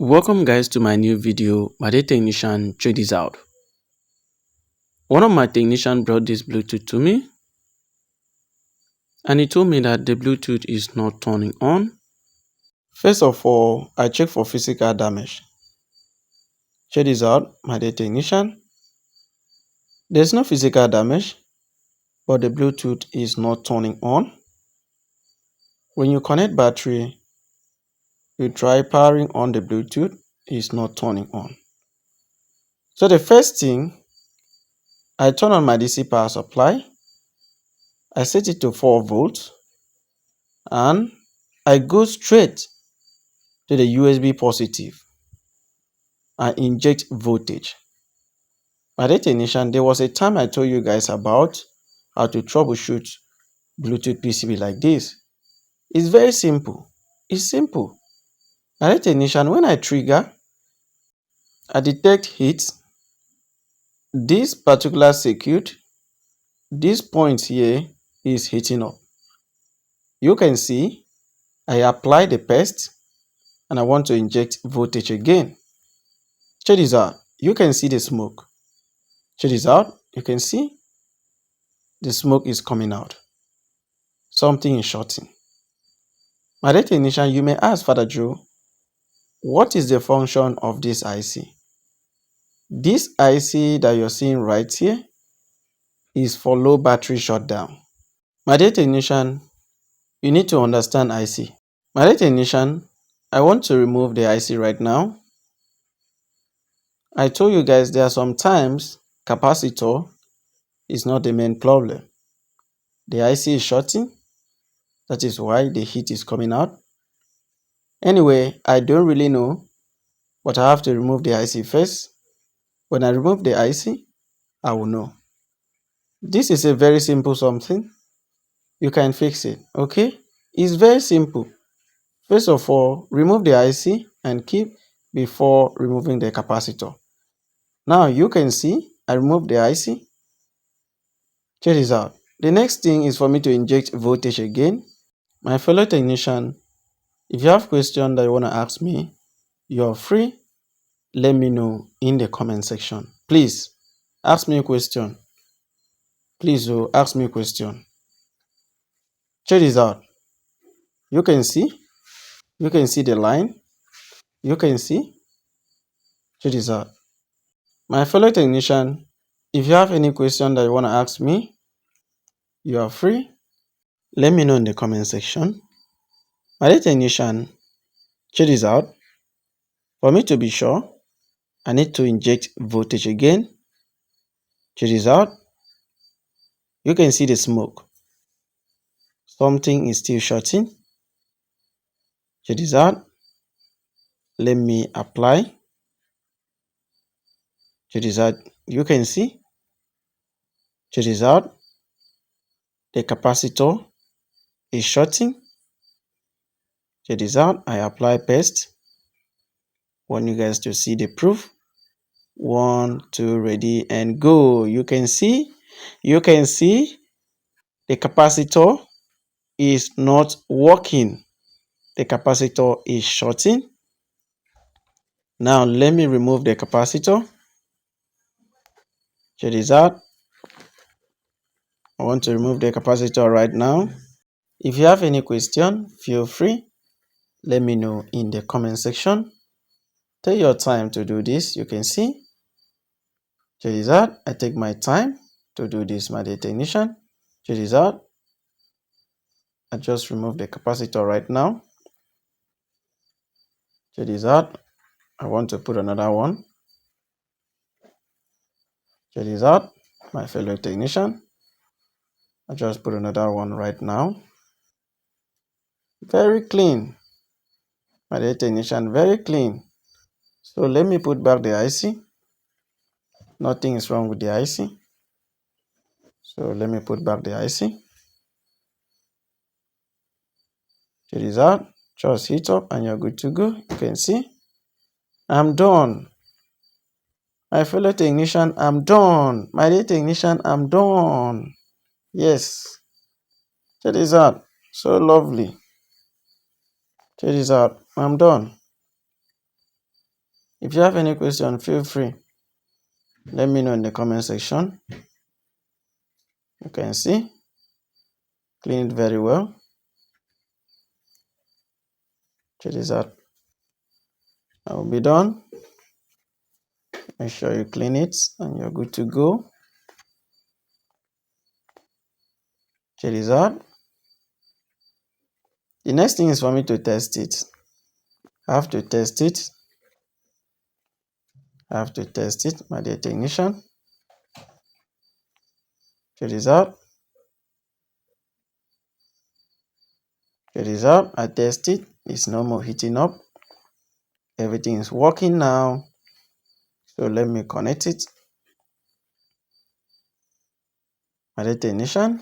Welcome guys to my new video. My dear technician, check this out. One of my technician brought this Bluetooth to me and he told me that the Bluetooth is not turning on. First of all, I checked for physical damage. Check this out, my dear technician. There's no physical damage, but the Bluetooth is not turning on. When you connect battery, you try powering on the Bluetooth, it's not turning on. So the first thing, I turn on my DC power supply. I set it to 4 volts and I go straight to the USB positive and inject voltage. My dear technician, there was a time I told you guys about how to troubleshoot Bluetooth PCB like this. It's very simple. It's simple. My dear technician, when I trigger, I detect heat. This particular circuit, this point here is heating up. You can see I apply the paste and I want to inject voltage again. Check this out. You can see the smoke. Check this out. You can see the smoke is coming out. Something is shorting. My dear technician, you may ask, Father Joe, what is the function of this IC? This IC that you're seeing right here is for low battery shutdown. My dear technician, you need to understand IC. My dear technician, I want to remove the IC right now. I told you guys there are some times capacitor is not the main problem. The IC is shorting. That is why the heat is coming out. Anyway, I don't really know, but I have to remove the IC first. When I remove the IC, I will know. This is a very simple something. You can fix it, okay? It's very simple. First of all, remove the IC and keep before removing the capacitor. Now you can see I removed the IC. Check this out. The next thing is for me to inject voltage again. My fellow technician, if you have questions that you want to ask me, you're free. Let me know in the comment section. Please ask me a question. Please ask me a question. Check this out. You can see the line. You can see. Check this out. My fellow technician, if you have any question that you want to ask me, you are free. Let me know in the comment section. My dear technician, check this out. For me to be sure, I need to inject voltage again. Check this out. You can see the smoke. Something is still shorting. Check this out. Let me apply. Check this out. You can see. Check this out. The capacitor is shorting. Check this out. I apply paste. Want you guys to see the proof. 1, 2, ready and go. You can see the capacitor is not working. The capacitor is shorting. Now let me remove the capacitor. Check this out. I want to remove the capacitor right now. If you have any question, feel free. Let me know in the comment section. Take your time to do this. You can see. Check this out. I take my time to do this, my dear technician. Check this out. I just remove the capacitor right now. Check this out. I want to put another one. Check this out, my fellow technician. I just put another one right now. Very clean, my dear technician, very clean. So let me put back the IC. Nothing is wrong with the IC. So let me put back the IC. Check this out. Just heat up and you're good to go. You can see. I'm done. My fellow technician, I'm done. My dear technician, I'm done. Yes. Check this out. So lovely. Check this out. I'm done. If you have any question, feel free. Let me know in the comment section. You can see, clean it very well. Check this out. I will be done. Make sure you clean it and you're good to go. Check this out. The next thing is for me to test it. I have to test it. My dear technician. Check this out. I test it. It's no more heating up. Everything is working now. So let me connect it. My dear technician,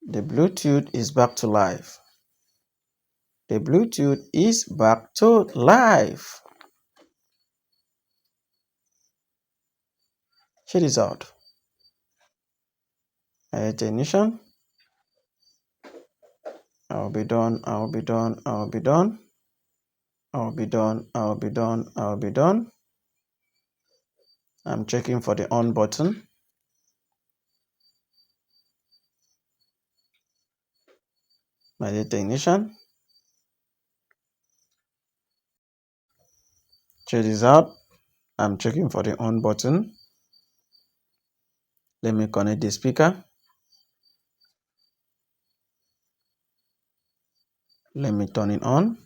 the Bluetooth is back to life. Check this out. My dear technician, I'll be done. I'm checking for the on button. My dear technician, check this out. I'm checking for the on button. Let me connect the speaker. Let me turn it on.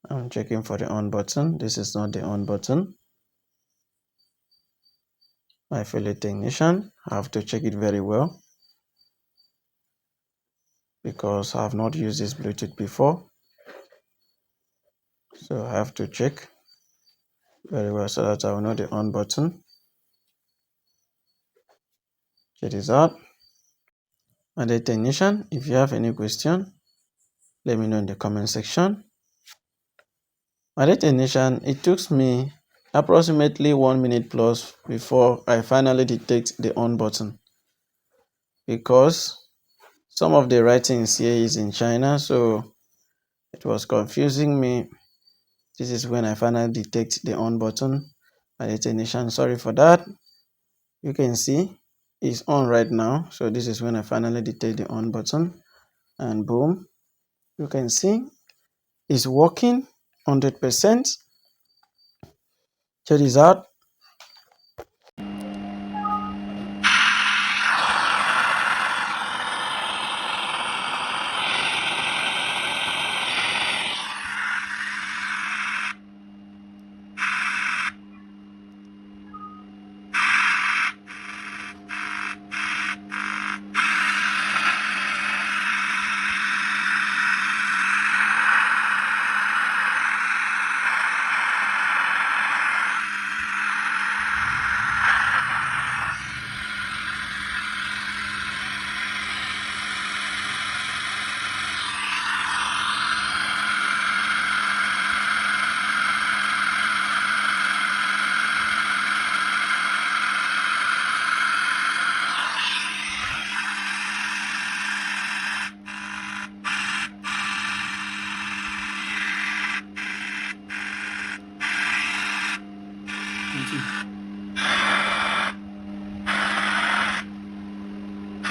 I'm checking for the on button. This is not the on button. My fellow technician, I have to check it very well because I have not used this Bluetooth before. So I have to check very well so that I will know the on button. Check this out. My dear technician, if you have any question, let me know in the comment section. My dear technician, it took me approximately 1 minute plus before I finally detect the on button because some of the writings here is in China, so it was confusing me. This is when I finally detect the on button. My dear technician, sorry for that. You can see it's on right now. So this is when I finally detect the on button, and boom, you can see it's working 100%. Check this out.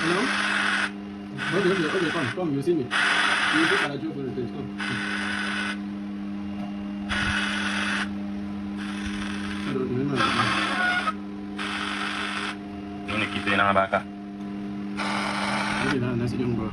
Hello? Okay, come, you see me. You look at the job footage, come. Ini kita yang nak bakar. Ini lah nasi jumbo.